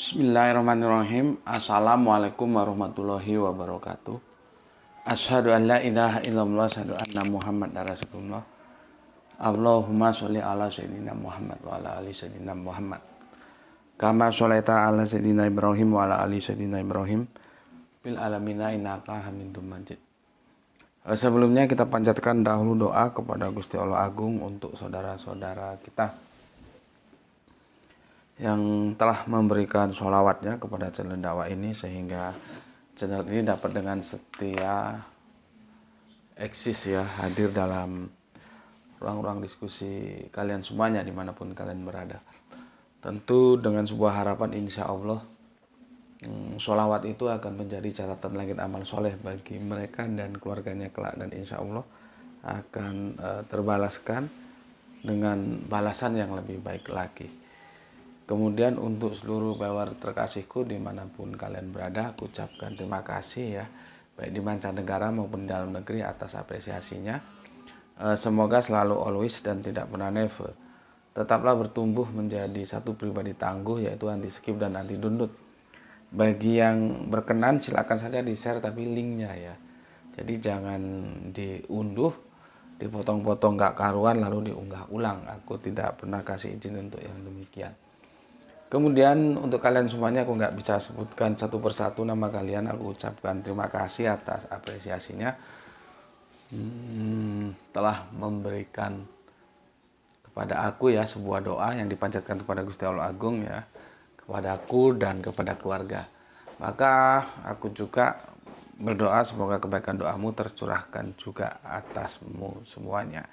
Bismillahirrahmanirrahim. Assalamualaikum warahmatullahi wabarakatuh. Asyhadu an la ilaha illallah, asyhadu anna Muhammad rasulullah. Allahumma sholli ala sayyidina Muhammad wa ala ali sayyidina Muhammad. Kama sholaita ala sayyidina Ibrahim wa ala ali sayyidina Ibrahim bil alamina innaka Hamidum Majid. Sebelumnya kita panjatkan dahulu doa kepada Gusti Allah Agung untuk saudara-saudara kita yang telah memberikan sholawatnya kepada channel dakwah ini, sehingga channel ini dapat dengan setia eksis ya, hadir dalam ruang-ruang diskusi kalian semuanya dimanapun kalian berada. Tentu dengan sebuah harapan, insya Allah sholawat itu akan menjadi catatan langit amal soleh bagi mereka dan keluarganya kelak, dan insya Allah akan terbalaskan dengan balasan yang lebih baik lagi. Kemudian untuk seluruh viewer terkasihku dimanapun kalian berada, aku ucapkan terima kasih ya, baik di mancanegara maupun di dalam negeri atas apresiasinya. Semoga selalu always dan tidak pernah never tetaplah bertumbuh menjadi satu pribadi tangguh, yaitu anti skip dan anti download. Bagi yang berkenan silakan saja di share, tapi linknya ya, jadi jangan diunduh, dipotong-potong gak karuan lalu diunggah ulang. Aku tidak pernah kasih izin untuk yang demikian. Kemudian untuk kalian semuanya, aku nggak bisa sebutkan satu persatu nama kalian. Aku ucapkan terima kasih atas apresiasinya, telah memberikan kepada aku ya sebuah doa yang dipanjatkan kepada Gusti Allah Agung ya, kepada aku dan kepada keluarga. Maka aku juga berdoa semoga kebaikan doamu tercurahkan juga atasmu semuanya.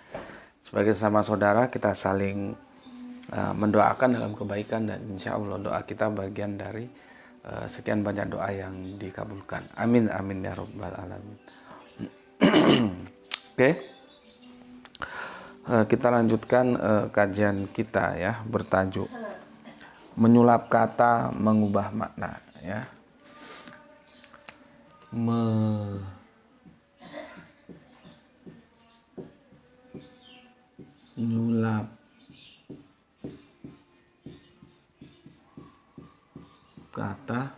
Sebagai sesama saudara, kita saling mendoakan dalam kebaikan, dan insya Allah doa kita bagian dari sekian banyak doa yang dikabulkan. Amin amin ya rabbal alamin. Oke. Kita lanjutkan kajian kita ya, bertajuk menyulap kata mengubah makna ya. Menyulap kata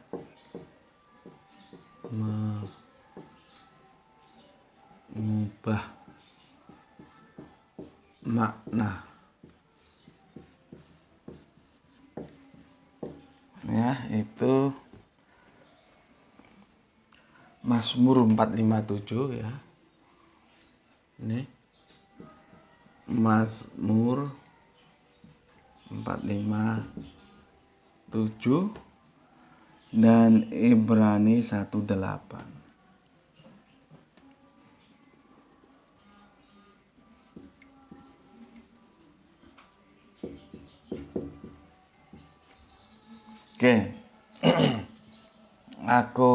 mengubah makna ya, itu Mazmur 457 ya. Ini Mazmur 457 dan Ibrani 18. Oke. Aku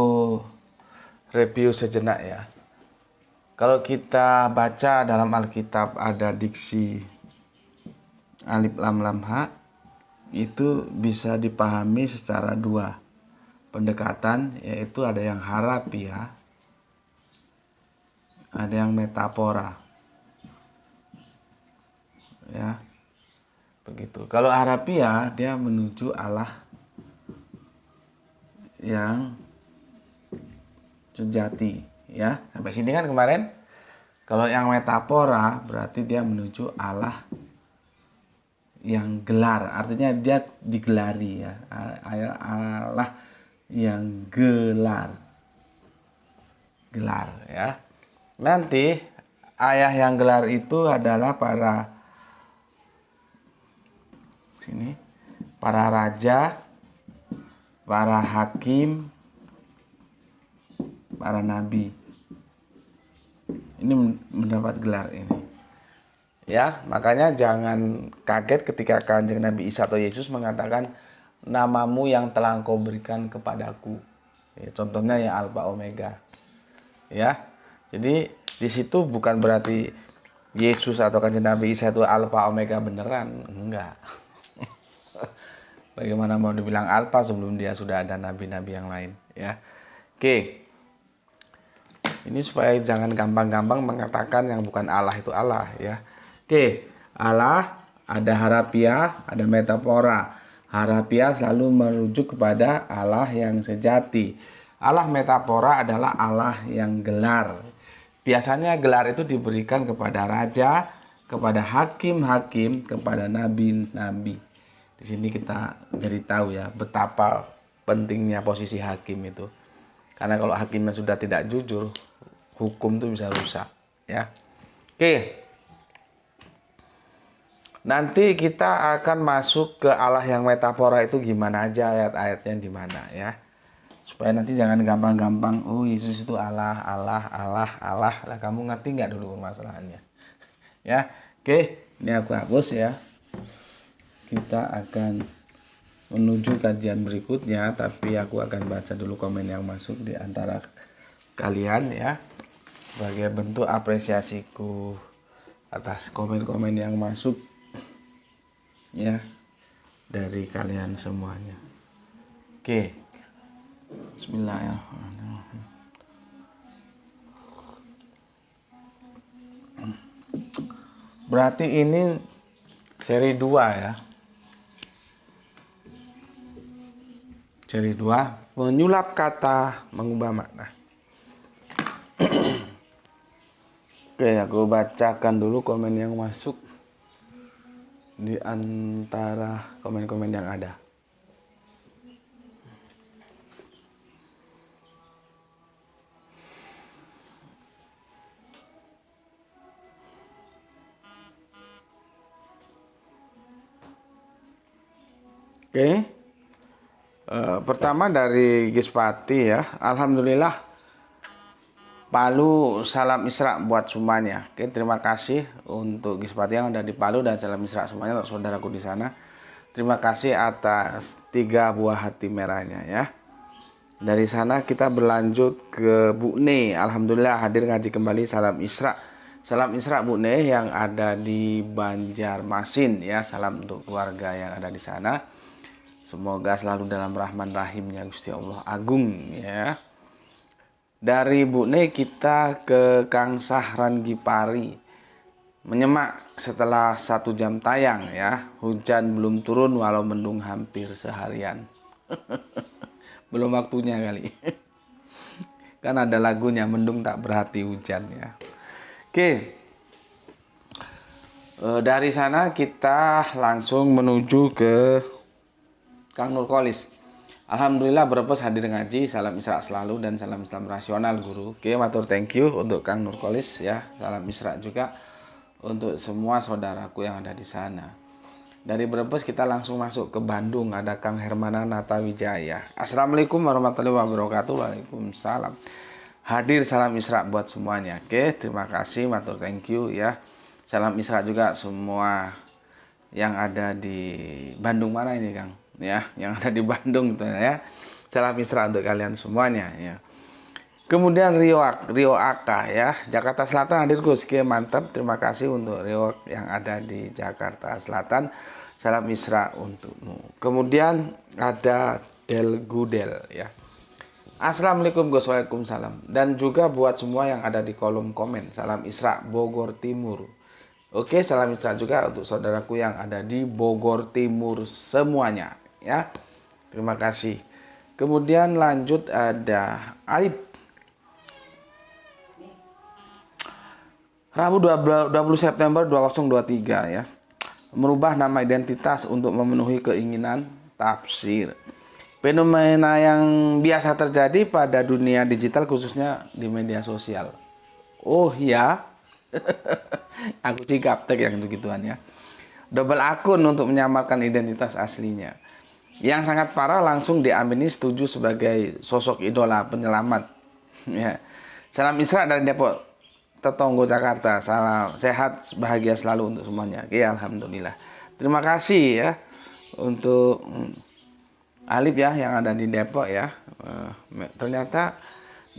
review sejenak ya. Kalau kita baca dalam Alkitab ada diksi alif lam lam ha, itu bisa dipahami secara dua pendekatan, yaitu ada yang harafiah, ada yang metafora ya, begitu. Kalau harafiah dia menuju Allah yang sejati ya, sampai sini kan kemarin. Kalau yang metafora berarti dia menuju Allah yang gelar, artinya dia digelari ya, Allah yang gelar ya. Nanti ayah yang gelar itu adalah para raja, para hakim, para nabi. Ini mendapat gelar ini ya. Makanya jangan kaget ketika Kanjeng Nabi Isa atau Yesus mengatakan namamu yang telah engkau berikan kepadaku ya, contohnya ya Alfa Omega ya. Jadi di situ bukan berarti Yesus atau Kanjeng Nabi Isa itu Alfa Omega beneran, enggak. Bagaimana mau dibilang Alfa sebelum dia sudah ada nabi-nabi yang lain ya. Oke. Ini supaya jangan gampang-gampang mengatakan yang bukan Allah itu Allah ya. Oke, Allah ada harafiah, ada metafora. Harafiah selalu merujuk kepada Allah yang sejati. Allah metafora adalah Allah yang gelar. Biasanya gelar itu diberikan kepada raja, kepada hakim-hakim, kepada nabi-nabi. Di sini kita jadi tahu ya betapa pentingnya posisi hakim itu. Karena kalau hakimnya sudah tidak jujur, hukum itu bisa rusak, ya. Oke. Nanti kita akan masuk ke Allah yang metafora itu gimana aja, ayat-ayatnya di mana ya. Supaya nanti jangan gampang-gampang, oh Yesus itu Allah, Allah, Allah, Allah. Lah kamu ngerti nggak dulu permasalahannya? Ya, oke, ini aku hapus ya. Kita akan menuju kajian berikutnya, tapi aku akan baca dulu komen yang masuk di antara kalian ya. Sebagai bentuk apresiasiku atas komen-komen yang masuk ya dari kalian semuanya. Oke. Bismillahirrahmanirrahim. Berarti ini seri 2 ya. Seri 2 menyulap kata, mengubah makna. Oke, aku bacakan dulu komen yang masuk di antara komen-komen yang ada. Oke. Pertama dari Gispati ya. Alhamdulillah Palu salam Isra buat semuanya. Oke, terima kasih untuk Gispati yang ada di Palu dan salam Isra semuanya untuk saudaraku di sana. Terima kasih atas 3 buah hati merahnya ya. Dari sana kita berlanjut ke Bu Ne. Alhamdulillah hadir ngaji kembali, salam Isra. Salam Isra Bu Ne yang ada di Banjarmasin ya. Salam untuk keluarga yang ada di sana. Semoga selalu dalam rahman rahimnya Gusti Allah Agung ya. Dari Bu Ne kita ke Kang Sahran Gipari. Menyemak setelah 1 jam tayang ya. Hujan belum turun walau mendung hampir seharian. Belum waktunya kali. Kan ada lagunya mendung tak berarti hujan ya. Oke. Dari sana kita langsung menuju ke Kang Nurkolis. Alhamdulillah Brebes hadir ngaji, salam Isra selalu dan salam Islam rasional guru. Oke, matur thank you untuk Kang Nurkolis ya. Salam Isra juga untuk semua saudaraku yang ada di sana. Dari Brebes kita langsung masuk ke Bandung, ada Kang Hermana Natawijaya. Assalamualaikum warahmatullahi wabarakatuh. Waalaikumsalam. Hadir salam Isra buat semuanya. Oke, terima kasih, matur thank you ya. Salam Isra juga semua yang ada di Bandung, mana ini Kang? Ya, yang ada di Bandung gitu ya. Salam Isra untuk kalian semuanya ya. Kemudian Rio Aka ya, Jakarta Selatan hadir Gus. Oke, mantap. Terima kasih untuk Rio yang ada di Jakarta Selatan. Salam Isra untukmu. Kemudian ada Del Gudel ya. Assalamualaikum Gus. Waalaikumsalam. Dan juga buat semua yang ada di kolom komen. Salam Isra Bogor Timur. Oke, salam Isra juga untuk saudaraku yang ada di Bogor Timur semuanya ya. Terima kasih. Kemudian lanjut ada Aib. Rabu 20 September 2023 ya. Merubah nama identitas untuk memenuhi keinginan tafsir. Fenomena yang biasa terjadi pada dunia digital khususnya di media sosial. Oh ya. Aku sih gaptek yang gitu-gituan ya. Double akun untuk menyamarkan identitas aslinya. Yang sangat parah langsung diamini setuju sebagai sosok idola penyelamat. Ya. Salam Isra dari Depok, Tetonggo Jakarta. Salam sehat, bahagia selalu untuk semuanya. Oke, alhamdulillah. Terima kasih ya untuk Alif ya yang ada di Depok ya. Ternyata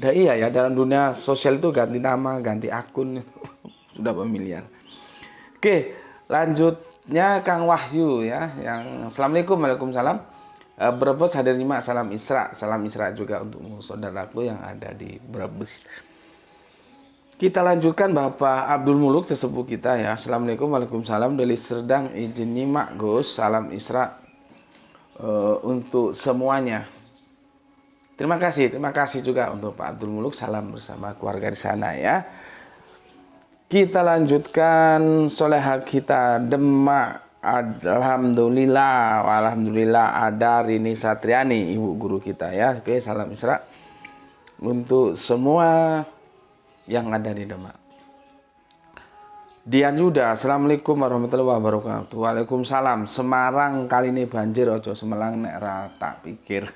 iya ya dalam dunia sosial itu ganti nama, ganti akun sudah familiar. Oke, lanjutnya Kang Wahyu ya yang Assalamualaikum Waalaikumsalam. Brebes hadir nyimak salam Isra. Salam Isra juga untuk saudaraku yang ada di Brebes. Kita lanjutkan Bapak Abdul Muluk sesepuh kita ya. Assalamualaikum Waalaikumsalam. Dari Serdang izin nyimak Gus. Salam Isra untuk semuanya. Terima kasih juga untuk Pak Abdul Muluk, salam bersama keluarga di sana ya. Kita lanjutkan soleha kita Demak. Alhamdulillah ada Rini Satriani, ibu guru kita ya. Oke, salam Isra untuk semua yang ada di Demak. Dian Yuda, assalamualaikum warahmatullahi wabarakatuh. Waalaikumsalam. Semarang kali ini banjir, ojo Semarang nek ra tak pikir.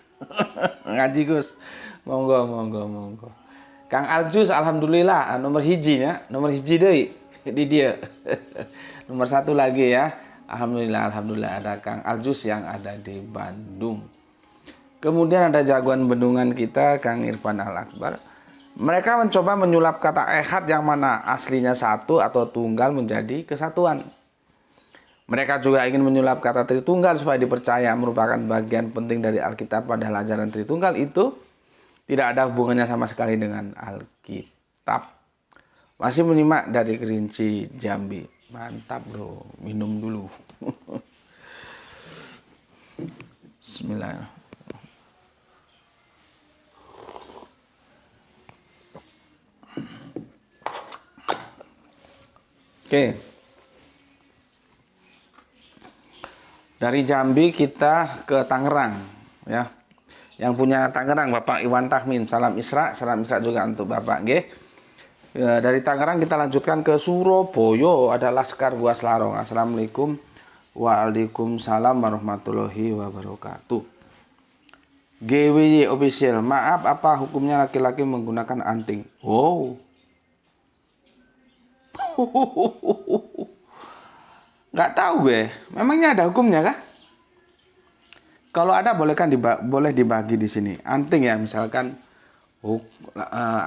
Ngaji Gus, monggo. Kang Aljus, alhamdulillah nomor hiji deh di dia. Nomor 1 lagi ya, alhamdulillah ada Kang Aljus yang ada di Bandung. Kemudian ada jagoan bendungan kita Kang Irfan Al Akbar. Mereka mencoba menyulap kata ehad yang mana aslinya satu atau tunggal menjadi kesatuan. Mereka juga ingin menyulap kata Tritunggal supaya dipercaya merupakan bagian penting dari Alkitab, padahal ajaran Tritunggal itu tidak ada hubungannya sama sekali dengan Alkitab. Masih menyimak dari Kerinci Jambi. Mantap bro, minum dulu. Bismillah. Oke. Dari Jambi kita ke Tangerang ya. Yang punya Tangerang Bapak Iwan Tahmin, salam Isra juga untuk Bapak G. Ya, dari Tangerang kita lanjutkan ke Surabaya, ada Laskar Buas Larong. Assalamualaikum. Waalaikumsalam warahmatullahi wabarakatuh. GWY official, maaf apa hukumnya laki-laki menggunakan anting? Wow. Nggak tahu gue, memangnya ada hukumnya kah? Kalau ada boleh dibagi di sini. Anting ya, misalkan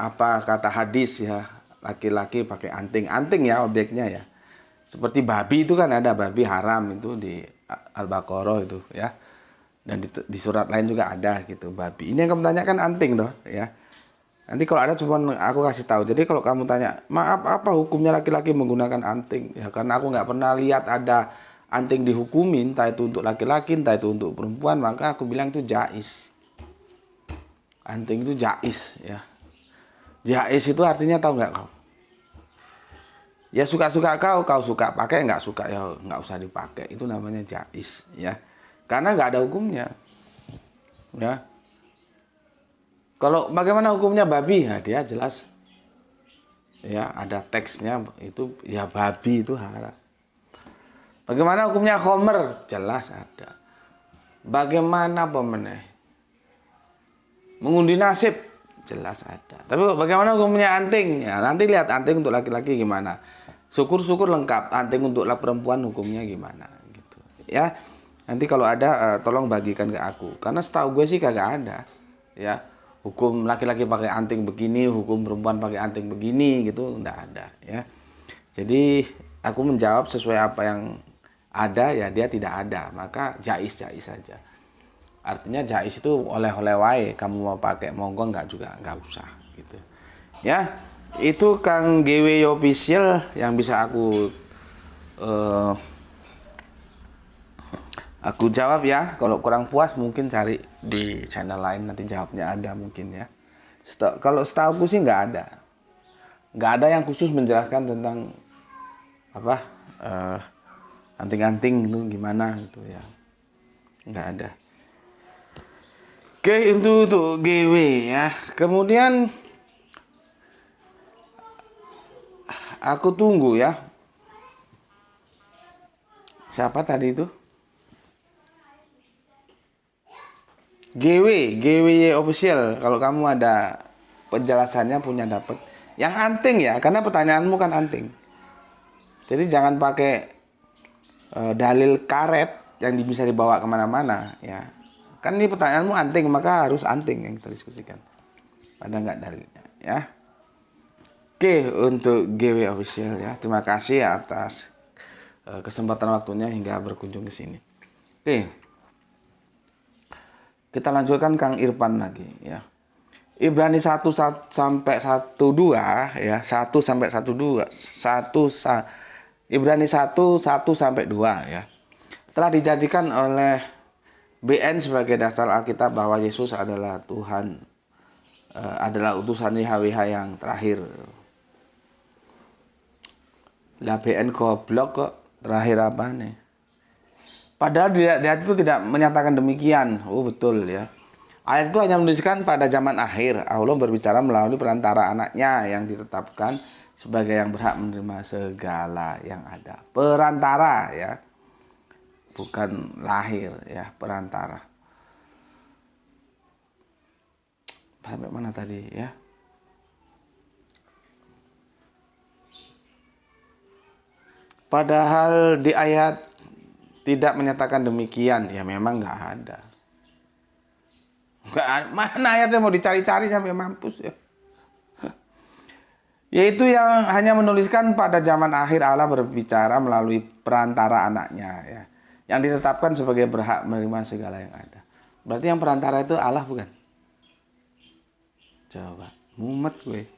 apa kata hadis ya, laki-laki pakai anting ya objeknya ya. Seperti babi itu kan ada babi haram itu di Al-Baqarah itu ya. Dan di surat lain juga ada gitu babi. Ini yang kamu tanyakan anting toh ya. Nanti kalau ada cuma aku kasih tahu. Jadi kalau kamu tanya, maaf apa hukumnya laki-laki menggunakan anting? Ya karena aku nggak pernah lihat ada anting dihukumin, entah itu untuk laki-laki, entah itu untuk perempuan, maka aku bilang itu jais. Anting itu jais ya. Jais itu artinya tahu nggak kau? Ya suka-suka kau suka pakai, nggak suka ya nggak usah dipakai. Itu namanya jais ya. Karena nggak ada hukumnya. Ya. Kalau bagaimana hukumnya babi? Ya dia jelas. Ya, ada teksnya itu ya babi itu haram. Bagaimana hukumnya khomer? Jelas ada. Bagaimana pemenang? Mengundi nasib? Jelas ada. Tapi bagaimana hukumnya anting? Ya, nanti lihat anting untuk laki-laki gimana. Syukur-syukur lengkap. Anting untuk perempuan hukumnya gimana gitu. Ya. Nanti kalau ada tolong bagikan ke aku. Karena setahu gue sih kagak ada. Ya. Hukum laki-laki pakai anting begini, hukum perempuan pakai anting begini gitu enggak ada ya. Jadi aku menjawab sesuai apa yang ada ya, dia tidak ada, maka jais saja. Artinya jais itu oleh-oleh wae, kamu mau pakai monggo enggak usah gitu. Ya, itu Kang GW official yang bisa aku jawab ya. Kalau kurang puas mungkin cari di channel lain, nanti jawabnya ada mungkin ya. Kalau setahu sih nggak ada yang khusus menjelaskan tentang apa anting-anting itu gimana gitu ya, nggak ada. Oke, itu untuk GW ya. Kemudian aku tunggu ya, siapa tadi itu? GWY official. Kalau kamu ada penjelasannya punya dapat. Yang anting ya, karena pertanyaanmu kan anting. Jadi jangan pakai dalil karet yang bisa dibawa kemana-mana ya. Kan ini pertanyaanmu anting, maka harus anting yang kita diskusikan. Ada nggak dalilnya ya? Oke, untuk GW official ya. Terima kasih atas kesempatan waktunya hingga berkunjung ke sini. Oke. Kita lanjutkan Kang Irfan lagi ya. Ibrani 1 sampai 12 ya, 1 sampai 12. Ibrani 1 sampai 2 ya. Telah dijadikan oleh BN sebagai dasar Alkitab bahwa Yesus adalah Tuhan, adalah utusan YHWH yang terakhir. Lah BN goblok kok, terakhir apa nih? Padahal dia itu tidak menyatakan demikian. Oh betul ya. Ayat itu hanya menuliskan pada zaman akhir Allah berbicara melalui perantara anaknya yang ditetapkan sebagai yang berhak menerima segala yang ada. Perantara ya. Bukan lahir ya, perantara. Sampai mana tadi ya? Padahal di ayat tidak menyatakan demikian, ya memang nggak ada. Mana ayatnya mau dicari-cari sampai mampus ya. Yaitu yang hanya menuliskan pada zaman akhir Allah berbicara melalui perantara anaknya ya. Yang ditetapkan sebagai berhak menerima segala yang ada. Berarti yang perantara itu Allah bukan? Coba, mumet gue.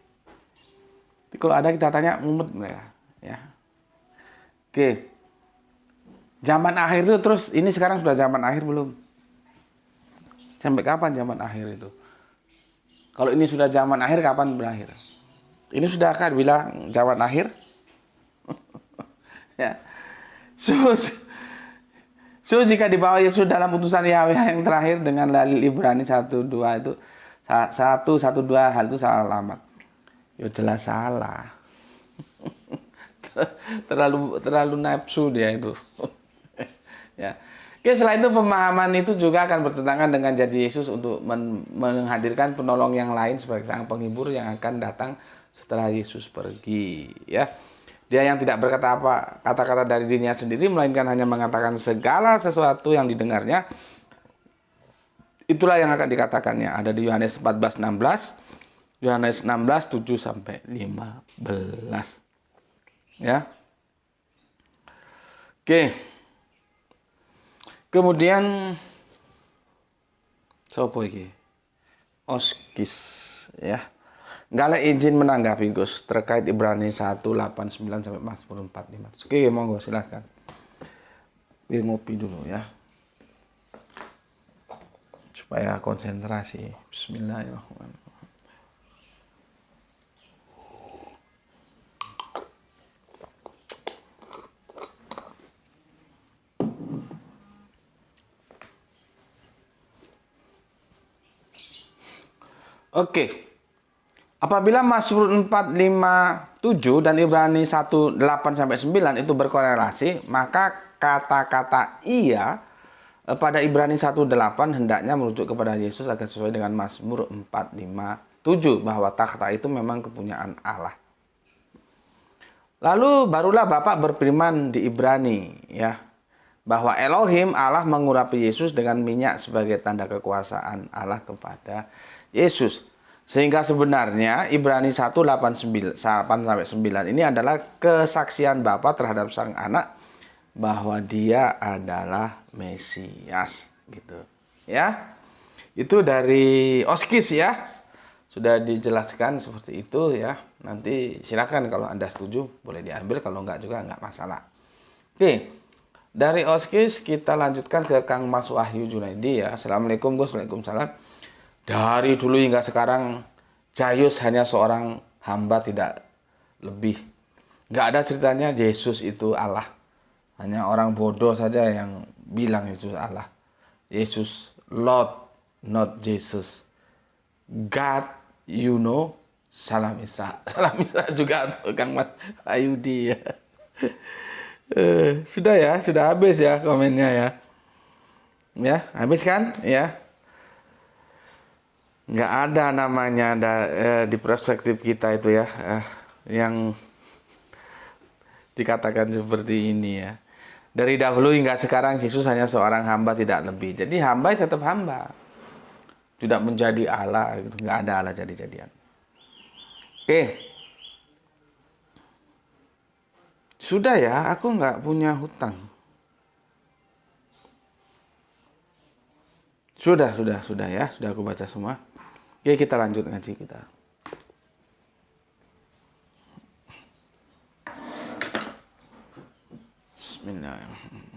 Tapi kalau ada kita tanya mumet mereka ya. Oke. Zaman akhir itu terus ini sekarang sudah zaman akhir belum? Sampai kapan zaman akhir itu? Kalau ini sudah zaman akhir, kapan berakhir? Ini sudah kan bilang zaman akhir? Ya. So, jika dibawa Yesus dalam utusan Yahweh yang terakhir dengan dalil Ibrani 1:2 itu 1:1-2 hal itu salah alamat. Ya jelas salah. terlalu nafsu dia itu. Ya. Oke, selain itu pemahaman itu juga akan bertentangan dengan janji Yesus untuk menghadirkan penolong yang lain sebagai sang penghibur yang akan datang setelah Yesus pergi, ya. Dia yang tidak berkata apa kata-kata dari dirinya sendiri, melainkan hanya mengatakan segala sesuatu yang didengarnya. Itulah yang akan dikatakannya. Ada di Yohanes 14:16, Yohanes 16:7-15. Ya. Oke. Kemudian sopo iki? Oskis ya. Gale izin menanggapi Gus terkait Ibrani 1:8-9 sampai 4:5. Oke, monggo silakan. Biar ngopi dulu ya. Supaya konsentrasi. Bismillahirrahmanirrahim. Oke. Apabila Mazmur 4:5-7 dan Ibrani 1:8-9 itu berkorelasi, maka kata-kata iya pada Ibrani 1:8 hendaknya merujuk kepada Yesus agar sesuai dengan Mazmur 4:5-7 bahwa takhta itu memang kepunyaan Allah. Lalu barulah Bapak berfirman di Ibrani ya, bahwa Elohim Allah mengurapi Yesus dengan minyak sebagai tanda kekuasaan Allah kepada Yesus. Sehingga sebenarnya Ibrani 1:8-9 ini adalah kesaksian Bapa terhadap sang anak bahwa dia adalah Mesias gitu. Ya. Itu dari Oskis ya. Sudah dijelaskan seperti itu ya. Nanti silakan kalau Anda setuju boleh diambil, kalau enggak juga enggak masalah. Oke. Dari Oskis kita lanjutkan ke Kang Mas Wahyu Junaidi ya. Assalamualaikum Gus. Waalaikumsalam. Dari dulu hingga sekarang Jayus hanya seorang hamba, tidak lebih. Nggak ada ceritanya Yesus itu Allah. Hanya orang bodoh saja yang bilang Yesus Allah. Yesus Lord, not Jesus. God, you know. Salam Isra. Salam Isra juga untuk Kang Mas Ayudi ya. Sudah ya, sudah habis ya komennya ya. Ya, habis kan? Ya. Nggak ada namanya di perspektif kita itu ya yang dikatakan seperti ini ya. Dari dahulu hingga sekarang Yesus hanya seorang hamba, tidak lebih. Jadi hamba tetap hamba, tidak menjadi Allah gitu. Nggak ada Allah jadi-jadian. Oke, sudah ya, aku nggak punya hutang. Sudah ya, sudah aku baca semua. Oke, kita lanjut ngaji kita. Bismillahirrahmanirrahim.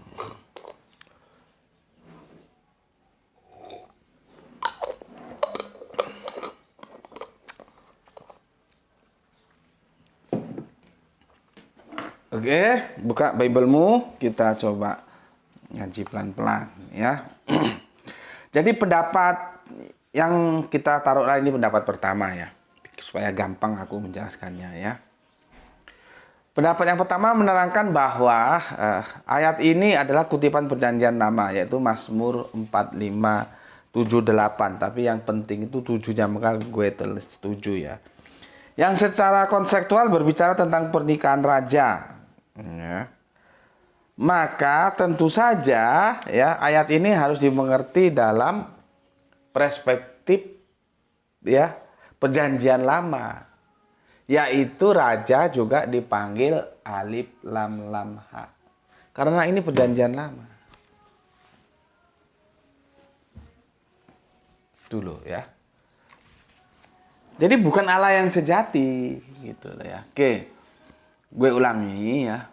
Oke, buka Bible-mu, kita coba ngaji pelan-pelan ya. Jadi pendapat yang kita taruh ini pendapat pertama ya, supaya gampang aku menjelaskannya ya. Pendapat yang pertama menerangkan bahwa ayat ini adalah kutipan perjanjian lama, yaitu Mazmur 45:7-8. Tapi yang penting itu 7-nya, maka gue tulis 7 ya. Yang secara konseptual berbicara tentang pernikahan raja. Ya. Maka tentu saja ya ayat ini harus dimengerti dalam perspektif ya perjanjian lama. Yaitu raja juga dipanggil alif lam lam ha. Karena ini perjanjian lama. Dulu ya. Jadi bukan Allah yang sejati gitu ya. Oke. Gue ulangi ya.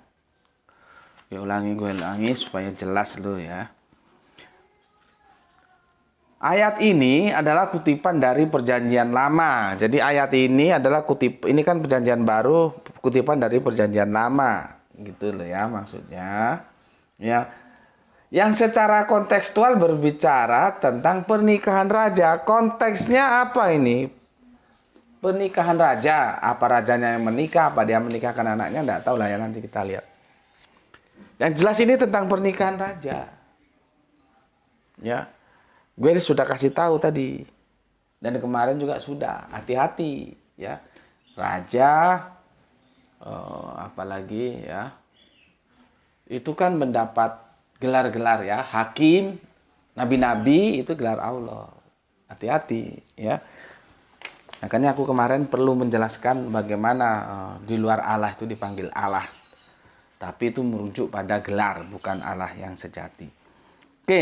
Gue ulangi supaya jelas lo ya. Ayat ini adalah kutipan dari perjanjian lama. Jadi ayat ini adalah ini kan perjanjian baru, kutipan dari perjanjian lama. Gitu loh ya maksudnya. Ya. Yang secara kontekstual berbicara tentang pernikahan raja. Konteksnya apa ini? Pernikahan raja. Apa rajanya yang menikah, apa dia menikahkan anaknya, enggak tahu lah ya, nanti kita lihat. Yang jelas ini tentang pernikahan raja. Ya. Gue sudah kasih tahu tadi. Dan kemarin juga sudah. Hati-hati ya. Raja apalagi ya. Itu kan mendapat gelar-gelar ya. Hakim, nabi-nabi itu gelar Allah. Hati-hati ya. Makanya aku kemarin perlu menjelaskan bagaimana di luar Allah itu dipanggil Allah. Tapi itu merujuk pada gelar, bukan Allah yang sejati. Oke.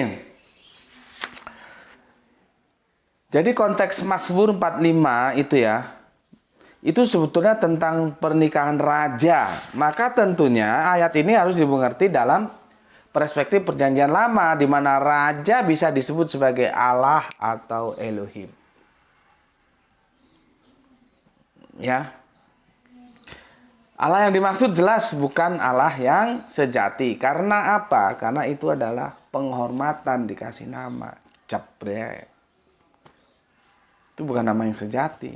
Jadi konteks Mazmur 45 itu ya, itu sebetulnya tentang pernikahan raja. Maka tentunya ayat ini harus dimengerti dalam perspektif perjanjian lama, di mana raja bisa disebut sebagai Allah atau Elohim. Ya. Allah yang dimaksud jelas bukan Allah yang sejati. Karena apa? Karena itu adalah penghormatan, dikasih nama. Jabret. Itu bukan nama yang sejati.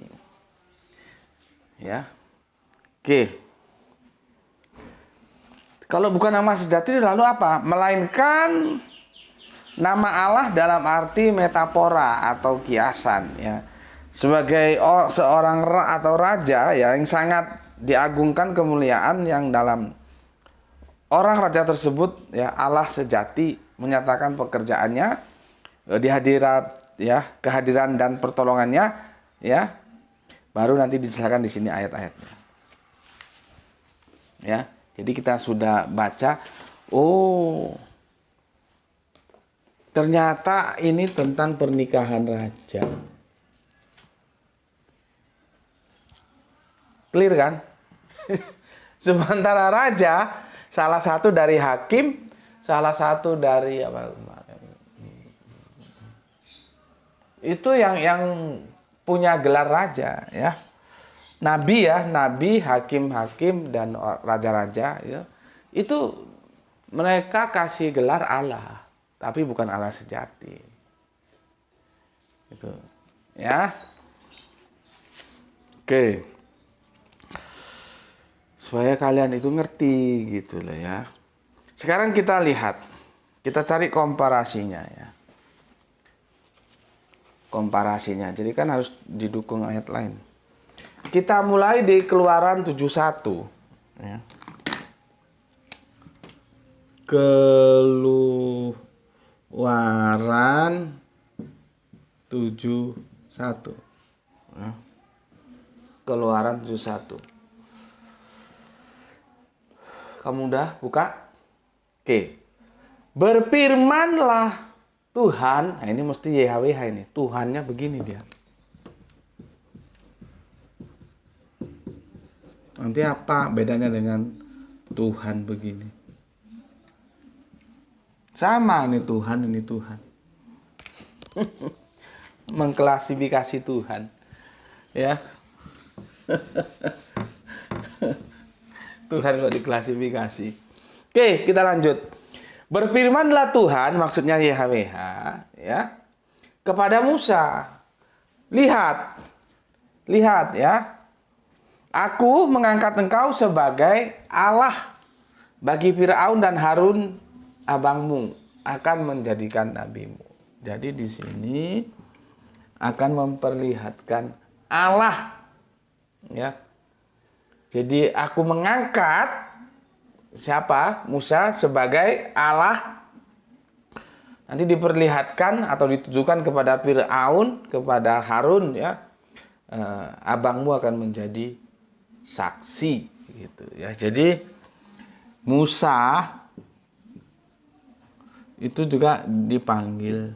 Ya. Oke. Kalau bukan nama sejati lalu apa? Melainkan nama Allah dalam arti metafora atau kiasan ya. Sebagai seorang atau raja ya, yang sangat diagungkan kemuliaan yang dalam orang raja tersebut ya, Allah sejati menyatakan pekerjaannya di hadirat ya, kehadiran dan pertolongannya ya, baru nanti dijelaskan di sini ayat-ayatnya ya. Jadi kita sudah baca, oh ternyata ini tentang pernikahan raja. Clear kan? Sementara raja salah satu dari hakim, salah satu dari apa? Itu yang punya gelar raja ya. Nabi ya, nabi, hakim-hakim dan raja-raja ya. Itu mereka kasih gelar Allah, tapi bukan Allah sejati. Itu ya. Oke. Supaya kalian itu ngerti gitu loh ya. Sekarang kita lihat, kita cari komparasinya ya. Komparasinya, jadi kan harus didukung ayat lain. Kita mulai di Keluaran 71 ya. Keluaran 71 ya. Keluaran 71. Kamu udah buka? Oke. Berfirmanlah Tuhan. Nah ini mesti YHWH ini. Tuhannya begini dia. Nanti apa bedanya dengan Tuhan begini? Sama ini Tuhan, ini Tuhan. Mengklasifikasi Tuhan. Ya. Tuhan kok diklasifikasi. Oke, kita lanjut. Berfirmanlah Tuhan, maksudnya YHWH, ya, kepada Musa. Lihat ya. Aku mengangkat engkau sebagai Allah bagi Firaun dan Harun abangmu, akan menjadikan nabimu. Jadi di sini akan memperlihatkan Allah, ya. Jadi aku mengangkat siapa? Musa sebagai Allah. Nanti diperlihatkan atau ditujukan kepada Firaun, kepada Harun, ya. Abangmu akan menjadi saksi, gitu ya. Jadi Musa itu juga dipanggil.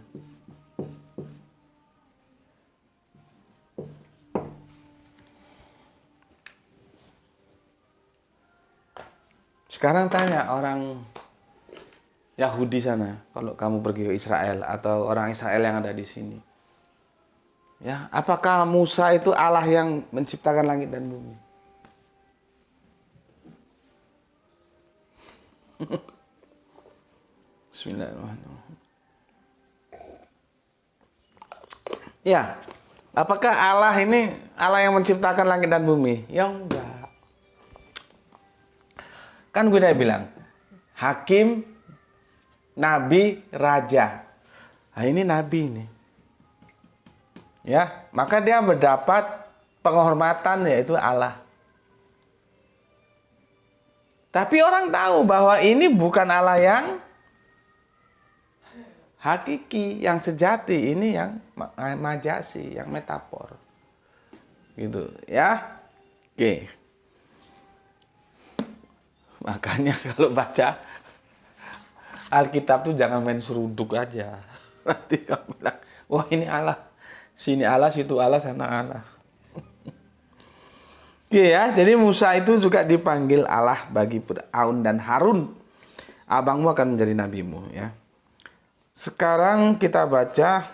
Sekarang tanya orang Yahudi sana, kalau kamu pergi ke Israel atau orang Israel yang ada di sini, ya, apakah Musa itu Allah yang menciptakan langit dan bumi? Bismillahirrahmanirrahim. Ya, apakah Allah ini Allah yang menciptakan langit dan bumi? Ya enggak. Kan gue udah bilang, hakim, nabi, raja. Nah, ini nabi ini. Ya, maka dia mendapat penghormatan, yaitu Allah. Tapi orang tahu bahwa ini bukan Allah yang hakiki, yang sejati, ini yang majasi, yang metafor. Gitu, ya. Oke. Makanya kalau baca Alkitab tuh jangan main seruduk aja. Nanti kamu bilang, wah ini Allah. Sini Allah, situ Allah, sana Allah. Oke ya, jadi Musa itu juga dipanggil Allah bagi Firaun dan Harun. Abangmu akan menjadi nabimu, ya. Sekarang kita baca.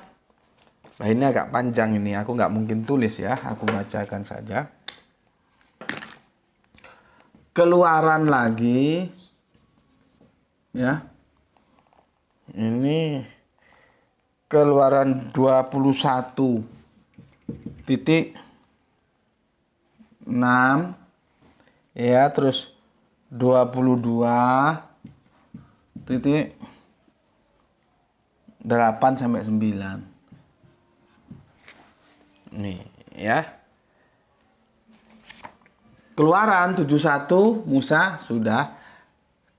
Nah, ini agak panjang ini, aku nggak mungkin tulis ya. Aku bacakan saja. Keluaran lagi, ya. Ini Keluaran 21.6, ya, terus 22.8 sampai 9. Nih, ya. Keluaran 71 Musa sudah.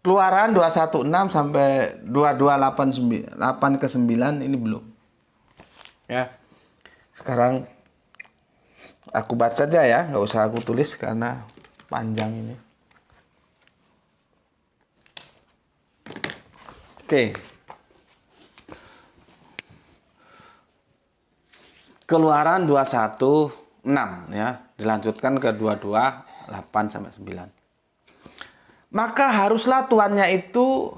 Keluaran 216 sampai 22:8 ke 9 ini belum. Ya. Sekarang aku baca aja ya, nggak usah aku tulis karena panjang ini. Oke. Keluaran 21:6 ya, dilanjutkan ke 22:8 sampai 9. Maka haruslah tuannya itu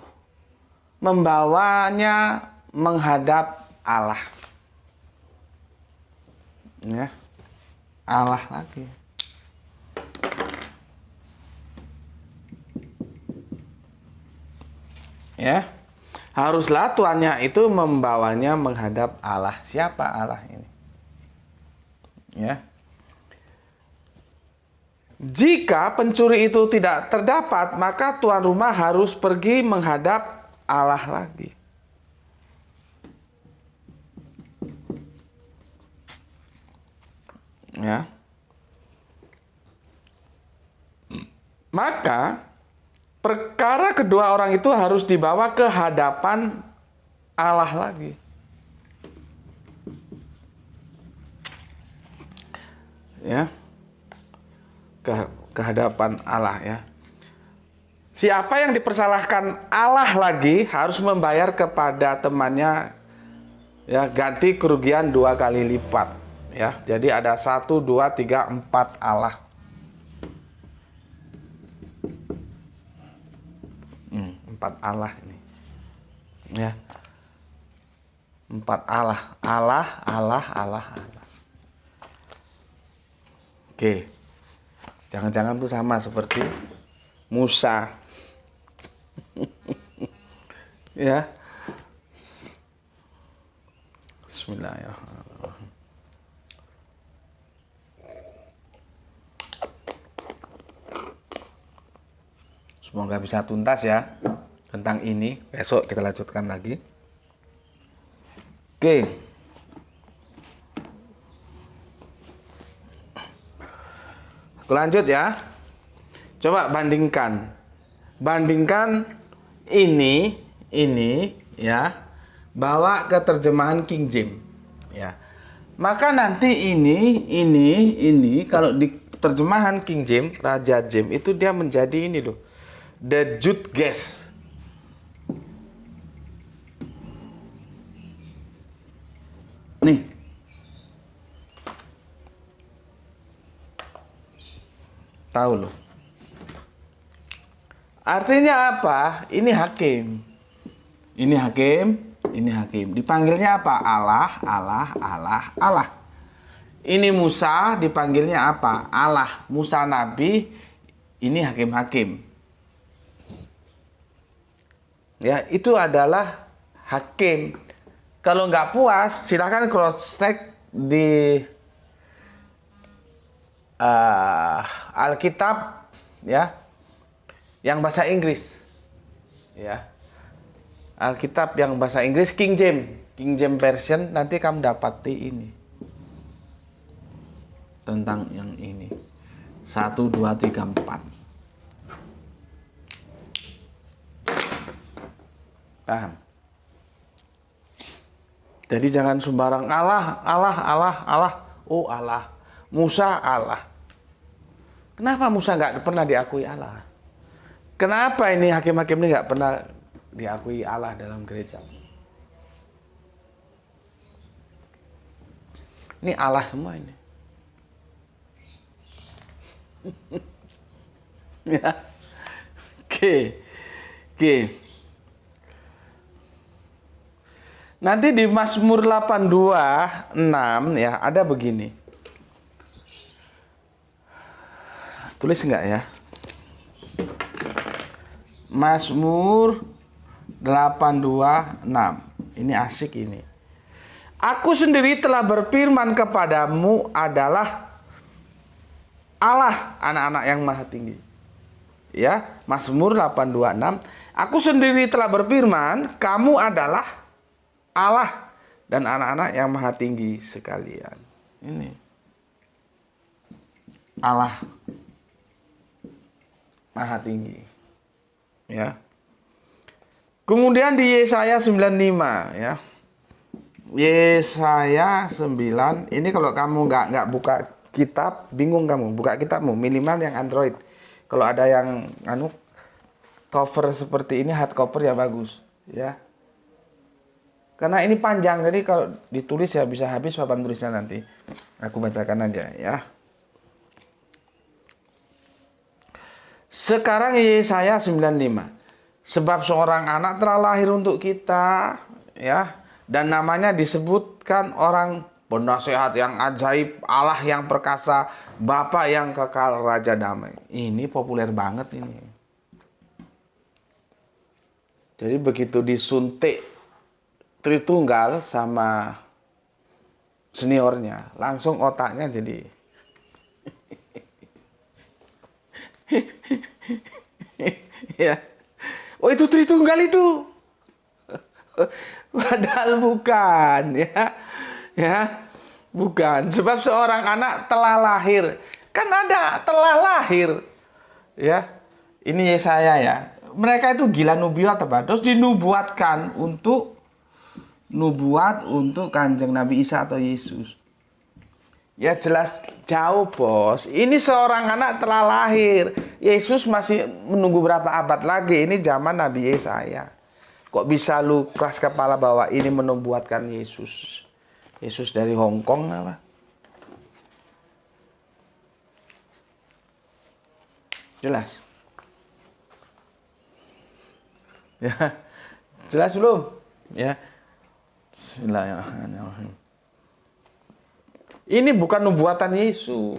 membawanya menghadap Allah. Ya. Allah lagi. Ya. Haruslah tuannya itu membawanya menghadap Allah. Siapa Allah ini? Ya. Jika pencuri itu tidak terdapat, maka tuan rumah harus pergi menghadap Allah lagi. Ya. Maka perkara kedua orang itu harus dibawa ke hadapan Allah lagi. Ya. Ke hadapan Allah, ya. Siapa yang dipersalahkan Allah lagi harus membayar kepada temannya, ya, ganti kerugian 2 kali lipat, ya. Jadi ada 1, 2, 3, 4 Allah. 4 Allah ini, ya. 4 Allah. Allah. Oke. Jangan-jangan tuh sama seperti Musa. Ya. Bismillahirrahmanirrahim. Semoga bisa tuntas ya tentang ini. Besok kita lanjutkan lagi. Oke. Aku lanjut ya. Coba bandingkan. Bandingkan ini ya. Bawa ke terjemahan King James ya. Maka nanti ini kalau di terjemahan King James, Raja James itu dia menjadi ini loh. The Jude Guest. Nih. Tahu loh. Artinya apa? Ini hakim. Ini hakim, ini hakim. Dipanggilnya apa? Allah, Allah, Allah, Allah. Ini Musa dipanggilnya apa? Allah. Musa Nabi, ini hakim-hakim. Ya, itu adalah hakim. Kalau nggak puas, silakan cross check di Alkitab ya, yang bahasa Inggris ya. Alkitab yang bahasa Inggris King James Version, nanti kamu dapati ini tentang yang ini 1, 2, 3, 4. Paham? Jadi jangan sembarang Allah, Allah, Allah, Allah. Oh Allah, Musa Allah. Kenapa Musa nggak pernah diakui Allah? Kenapa ini hakim-hakim ini nggak pernah diakui Allah dalam gereja? Ini Allah semua ini. Ya. Oke. Nanti di Mazmur 82:6 ya ada begini. Tulis enggak ya? Mazmur 82:6. Ini asik ini. Aku sendiri telah berfirman kepadamu adalah Allah, anak-anak yang maha tinggi. Ya, Mazmur 82:6. Aku sendiri telah berfirman, kamu adalah Allah dan anak-anak yang maha tinggi sekalian. Ini Allah maha tinggi. Ya. Kemudian di Yesaya 95 ya. Yesaya 9, ini kalau kamu nggak buka kitab, bingung kamu, buka kitabmu minimal yang Android. Kalau ada yang cover seperti ini, hard cover ya bagus, ya. Karena ini panjang, jadi kalau ditulis ya bisa habis papan tulisnya nanti. Aku bacakan aja ya. Sekarang Yesaya 95. Sebab seorang anak telah lahir untuk kita, ya, dan namanya disebutkan orang penasehat yang ajaib, Allah yang perkasa, Bapa yang kekal, Raja damai. Ini populer banget ini. Jadi begitu disuntik Tritunggal sama seniornya, langsung otaknya jadi ya. Oh, itu Tritunggal itu. Padahal bukan, ya. Ya. Bukan, sebab seorang anak telah lahir. Kan ada telah lahir. Ya. Ini Yesaya ya. Mereka itu gila nubuat apa? Terus dinubuatkan untuk Kanjeng Nabi Isa atau Yesus. Ya jelas jauh bos. Ini seorang anak telah lahir. Yesus masih menunggu berapa abad lagi. Ini zaman Nabi Yesaya. Kok bisa lu keras kepala bahwa ini menubuatkan Yesus? Yesus dari Hong Kong apa? Jelas. Ya. Jelas belum? Ya. Bismillahirrahmanirrahim. Ini bukan nubuatan Yesus.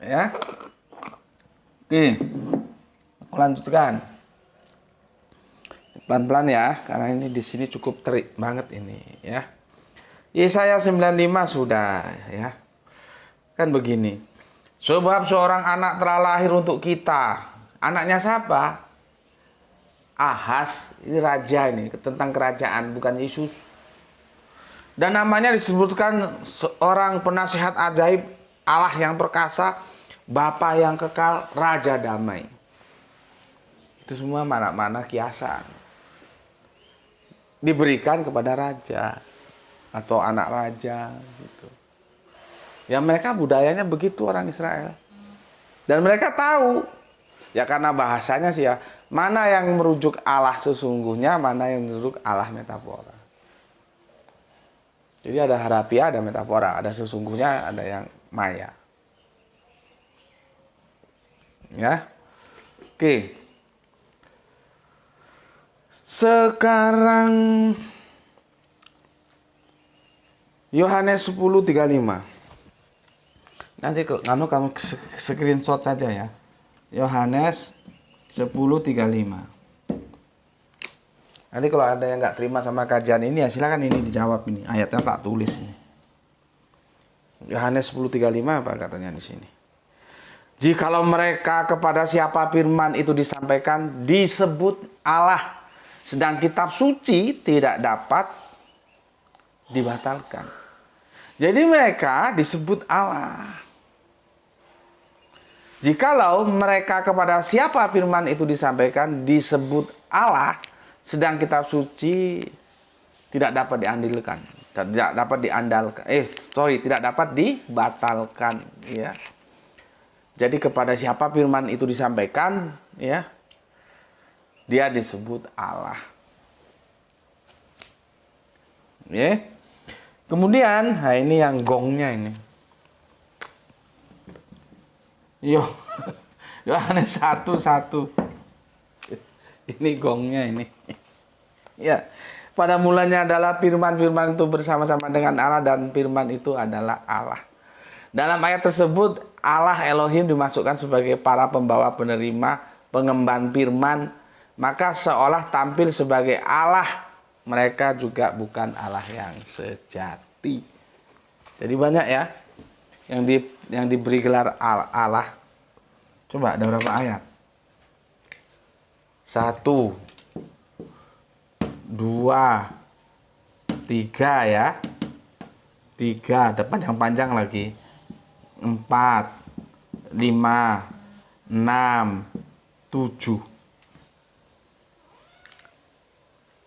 Ya. Oke. Aku lanjutkan. Pelan-pelan ya, karena ini di sini cukup terik banget ini ya. Yesaya 95 sudah ya. Kan begini. Sebab seorang anak telah lahir untuk kita. Anaknya siapa? Ahaz, ini raja ini, tentang kerajaan, bukan Yesus. Dan namanya disebutkan seorang penasihat ajaib, Allah yang perkasa, Bapa yang kekal, Raja damai. Itu semua mana-mana kiasan. Diberikan kepada raja atau anak raja gitu. Ya mereka budayanya begitu orang Israel. Dan mereka tahu, ya karena bahasanya sih ya, mana yang merujuk Allah sesungguhnya, mana yang merujuk Allah metafora. Jadi ada harafiah, ada metafora, ada sesungguhnya, ada yang maya. Ya. Oke. Sekarang Yohanes 10:35. Nanti kamu screenshot saja ya. Yohanes 10:35. Nanti kalau ada yang nggak terima sama kajian ini ya silakan ini dijawab ini. Ayatnya tak tulis ini. Yohanes 10:35 apa katanya di sini? Jikalau mereka kepada siapa firman itu disampaikan disebut Allah, sedang kitab suci tidak dapat dibatalkan. Jadi mereka disebut Allah. Jikalau mereka kepada siapa firman itu disampaikan disebut Allah, sedang kitab suci tidak dapat diandalkan, tidak dapat diandalkan. Tidak dapat dibatalkan, ya. Jadi kepada siapa firman itu disampaikan, ya, dia disebut Allah. Ya. Kemudian, nah ini yang gongnya ini. Yohanes 1:1. Ini gongnya ini. Ya. Pada mulanya adalah firman-firman itu bersama-sama dengan Allah dan firman itu adalah Allah. Dalam ayat tersebut Allah Elohim dimasukkan sebagai para pembawa penerima pengemban firman, maka seolah tampil sebagai Allah. Mereka juga bukan Allah yang sejati. Jadi banyak ya yang diberi gelar Allah. Coba ada berapa ayat? 1, 2, 3 ya. 3, ada panjang-panjang lagi. 4, 5, 6, 7.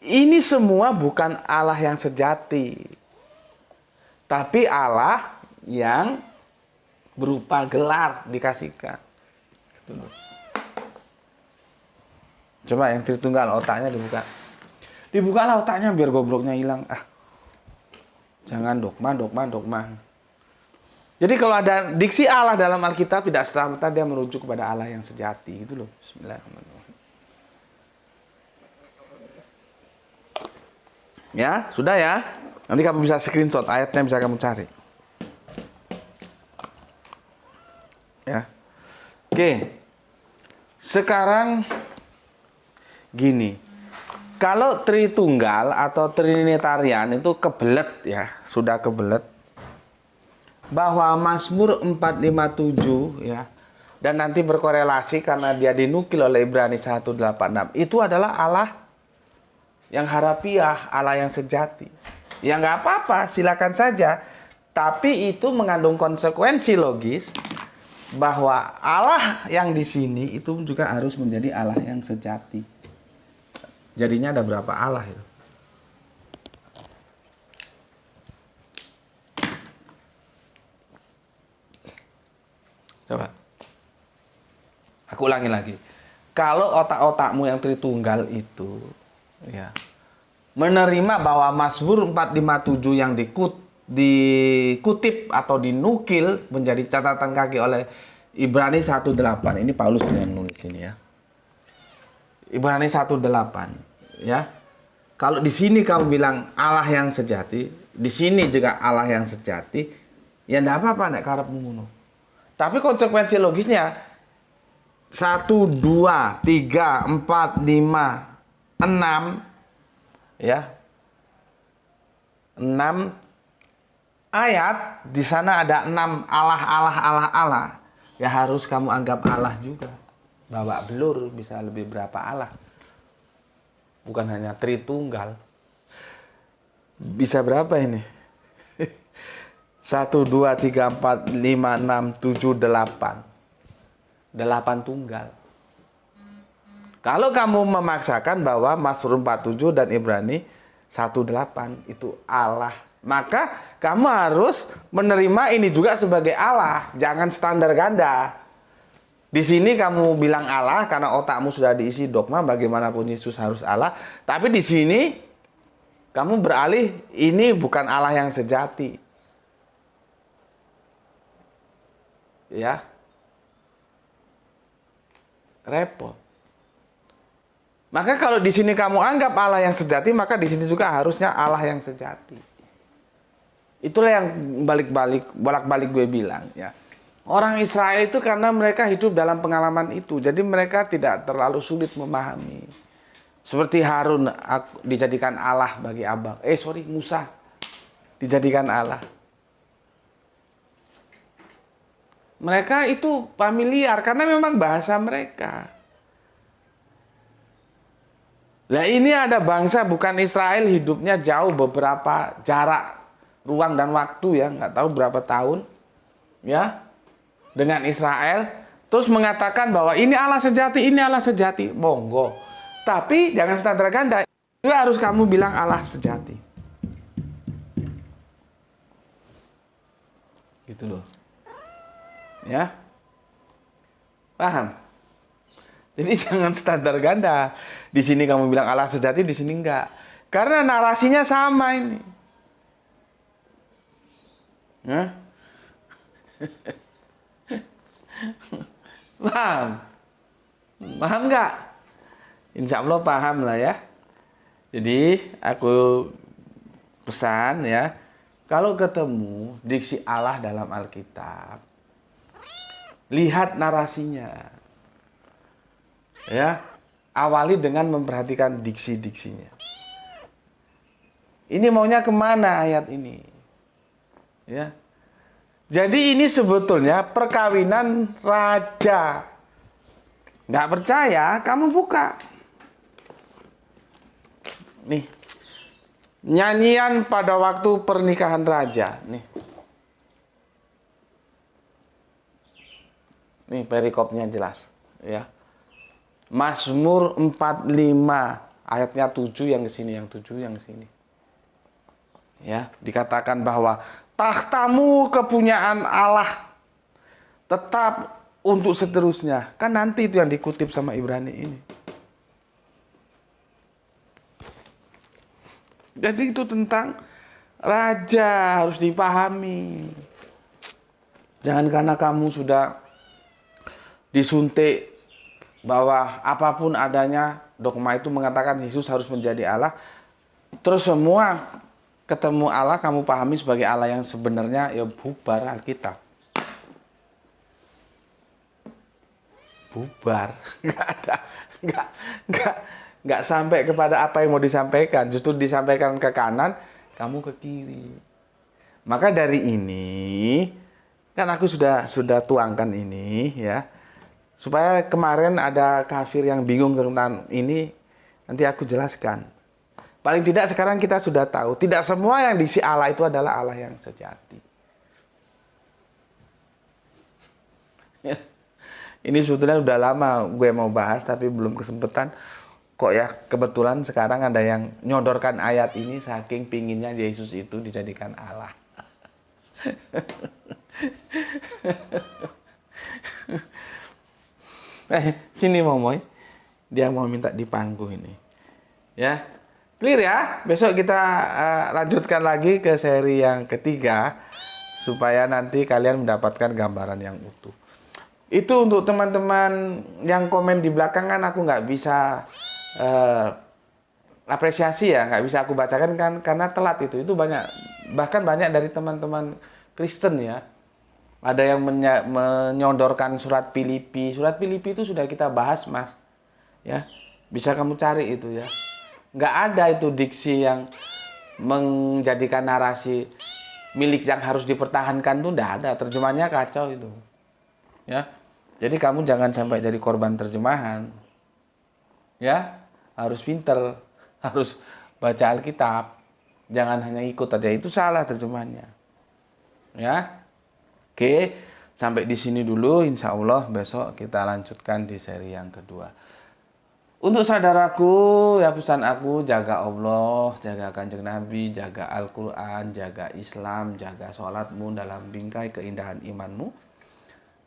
Ini semua bukan Allah yang sejati, tapi Allah yang berupa gelar dikasihkan. Coba yang Tritunggal otaknya dibuka. Dibukalah otaknya biar gobloknya hilang. Jangan dogma. Jadi kalau ada diksi Allah dalam Alkitab tidak serta-merta dia merujuk kepada Allah yang sejati, gitu loh. Bismillahirrahmanirrahim. Ya, sudah ya. Nanti kamu bisa screenshot ayatnya, bisa kamu cari. Ya. Oke. Sekarang gini. Kalau Tritunggal atau Trinitarian itu kebelet ya, sudah kebelet bahwa Mazmur 457 ya, dan nanti berkorelasi karena dia dinukil oleh Ibrani 1:8-6. Itu adalah Allah yang harafiah, Allah yang sejati. Ya nggak apa-apa, silakan saja. Tapi itu mengandung konsekuensi logis bahwa Allah yang di sini itu juga harus menjadi Allah yang sejati. Jadinya ada berapa Allah itu? Coba. Aku ulangi lagi. Kalau otak-otakmu yang Tritunggal itu ya, menerima bahwa Mazmur 457 yang dikutip atau dinukil menjadi catatan kaki oleh Ibrani 1:8. Ini Paulus yang nulis ini ya. Ibrani 1:8 ya. Kalau di sini kamu bilang Allah yang sejati, di sini juga Allah yang sejati, ya enggak apa-apa nek karepmu ngono. Tapi konsekuensi logisnya 1, 2, 3, 4, 5, 6 ya. 6 ayat di sana ada 6 Allah. Ya harus kamu anggap Allah juga. Bawa belur bisa lebih berapa Allah. Bukan hanya Tritunggal. Bisa berapa ini? 1, 2, 3, 4, 5, 6, 7, 8. 8 tunggal. Kalau kamu memaksakan bahwa Mazmur 47 dan Ibrani 1:8 itu Allah, maka kamu harus menerima ini juga sebagai Allah. Jangan standar ganda. Di sini kamu bilang Allah karena otakmu sudah diisi dogma bagaimanapun Yesus harus Allah. Tapi di sini kamu beralih ini bukan Allah yang sejati. Ya. Repot. Maka kalau di sini kamu anggap Allah yang sejati, maka di sini juga harusnya Allah yang sejati. Itulah yang bolak-balik gue bilang ya. Orang Israel itu karena mereka hidup dalam pengalaman itu, jadi mereka tidak terlalu sulit memahami. Seperti Harun dijadikan Allah bagi abang. Musa dijadikan Allah. Mereka itu familiar karena memang bahasa mereka. Nah ini ada bangsa bukan Israel hidupnya jauh beberapa jarak ruang dan waktu ya, nggak tahu berapa tahun ya dengan Israel, terus mengatakan bahwa ini Allah sejati, monggo. Tapi jangan standar ganda, juga harus kamu bilang Allah sejati. Gitu loh. Ya. Paham? Jadi jangan standar ganda. Di sini kamu bilang Allah sejati, di sini enggak. Karena narasinya sama ini. Hah? Paham? Paham enggak? Insya Allah paham lah ya. Jadi aku pesan ya, kalau ketemu diksi Allah dalam Alkitab, lihat narasinya. Ya, awali dengan memperhatikan diksi-diksinya. Ini maunya kemana ayat ini? Ya. Jadi ini sebetulnya perkawinan raja. Nggak percaya, kamu buka. Nih, nyanyian pada waktu pernikahan raja. Nih perikopnya jelas. Ya. Mazmur 45 ayatnya 7 yang kesini, yang 7 yang kesini. Ya, dikatakan bahwa tahtamu kepunyaan Allah tetap untuk seterusnya. Kan nanti itu yang dikutip sama Ibrani ini. Jadi itu tentang raja harus dipahami. Jangan karena kamu sudah disuntik bahwa apapun adanya, dogma itu mengatakan Yesus harus menjadi Allah. Terus semua ketemu Allah kamu pahami sebagai Allah yang sebenarnya, ya bubar Alkitab. Bubar. Nggak sampai kepada apa yang mau disampaikan. Justru disampaikan ke kanan, kamu ke kiri. Maka dari ini, kan aku sudah tuangkan ini ya. Supaya kemarin ada kafir yang bingung tentang ini, nanti aku jelaskan. Paling tidak sekarang kita sudah tahu, tidak semua yang diisi Allah itu adalah Allah yang sejati. Ini sebetulnya udah lama gue mau bahas, tapi belum kesempatan. Kok ya kebetulan sekarang ada yang nyodorkan ayat ini saking pinginnya Yesus itu dijadikan Allah. Sini Momoy, dia mau minta dipangku ini. Ya, clear ya. Besok kita lanjutkan lagi ke seri yang ketiga supaya nanti kalian mendapatkan gambaran yang utuh. Itu untuk teman-teman yang komen di belakang kan aku nggak bisa apresiasi ya, nggak bisa aku bacakan kan karena telat itu banyak, bahkan banyak dari teman-teman Kristen ya Ada yang menyodorkan surat Filipi. Surat Filipi itu sudah kita bahas, Mas. Ya, bisa kamu cari itu ya. Nggak ada itu diksi yang menjadikan narasi milik yang harus dipertahankan tuh nggak ada. Terjemahannya kacau itu. Ya, jadi kamu jangan sampai jadi korban terjemahan. Ya, harus pinter, harus baca Alkitab. Jangan hanya ikut aja, itu salah terjemahannya. Ya, oke, sampai di sini dulu. Insya Allah besok kita lanjutkan di seri yang kedua. Untuk saudaraku, ya pesan aku, jaga Allah, jaga Kanjeng Nabi, jaga Al-Quran, jaga Islam, jaga sholatmu dalam bingkai keindahan imanmu.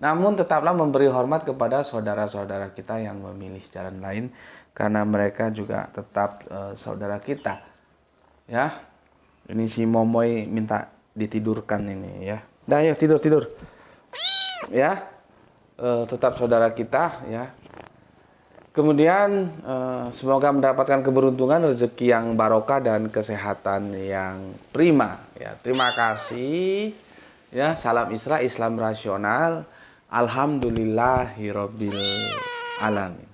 Namun tetaplah memberi hormat kepada saudara-saudara kita yang memilih jalan lain, karena mereka juga tetap saudara kita. Ya, ini si Momoy minta ditidurkan ini ya. Dah, ayo tidur. Ya, tetap saudara kita ya. Kemudian semoga mendapatkan keberuntungan, rezeki yang barokah dan kesehatan yang prima. Ya, terima kasih. Ya, salam Isra, Islam rasional. Alhamdulillahirabbil alamin.